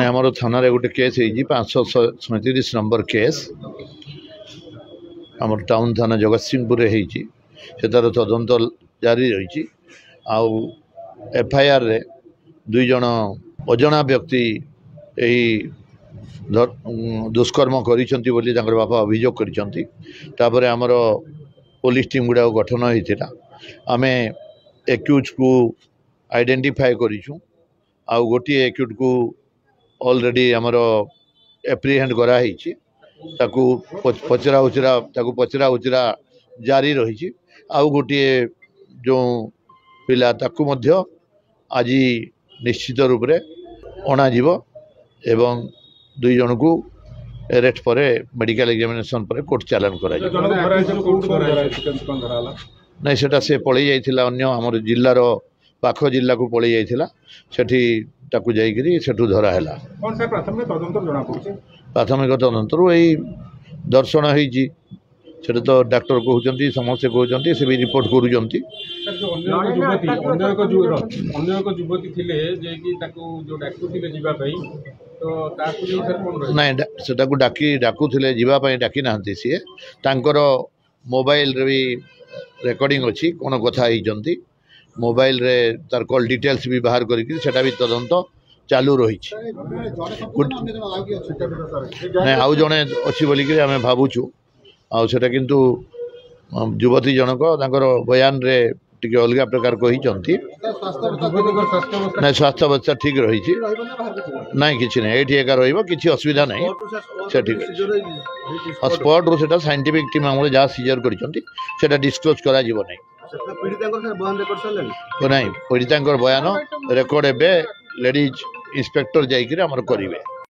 आमर थाना गोटे केस हो 537 नंबर केस आम टाउन थाना जगतसिंहपुर से तार तदंत जारी रही एफआईआर रे 2 जन अजना व्यक्ति यही दुष्कर्म करिसेंती बोली बापा अभियोग कर आमर पुलिस टीम गुड़ा गठन होता आम एक्यूज को आइडेंटिफाई करूँ आउ गोटे एक्यूज को ऑलरेडी आमर एप्रिहेंड कराई पचरा उचरा जारी रही आउ गोटे जो पिला ताकू मध्य आज निश्चित रूप से अणाजिव एवं 2 जन को अरेस्ट पर मेडिकल एग्जामिनेशन पर कोर्ट चालान करा नहीं सेटा से पलि जाइथिला अन्य हमर जिल्लार पाख जिल्ला को पलि जाइथिला सेठी ताकू जाइकरी सेठू धरा हैला कोन से प्राथमिक तदंत जणा पड़छ प्राथमिक तदंत एई दर्शन होईची सेटा तो डॉक्टर कहउचंती समस्त कहउचंती से भी रिपोर्ट करूचंती अन्य एक युवती थिले जे कि ताकू जो डाकू थिले जीवा पई तो ताकू जो सर कोन रही नहीं सेटा को डाकू थिले जीवा पई डाकी नांती सी तांकर मोबाइल रे भी रेकर्डिंग अच्छी कौन कथा होती मोबाइल रे तार कॉल डिटेल्स भी बाहर करी भी तदंत चालू रही नहीं आउ जड़े अच्छी बोलिक आम भावुचु आटा किंतु युवती जनक बयान रे टिके अलग प्रकार कही स्वास्थ्य अवस्था ठीक रही ना कि ये किसी असुविधा नहीं से ठीक स्पॉट रू से साइंटिफिक टीम आम जहाँ सीजर कर डिस्क्लोज करा नहीं पीड़िता बयान रेकर्ड एवं लेडीज इंस्पेक्टर जाकर करेंगे।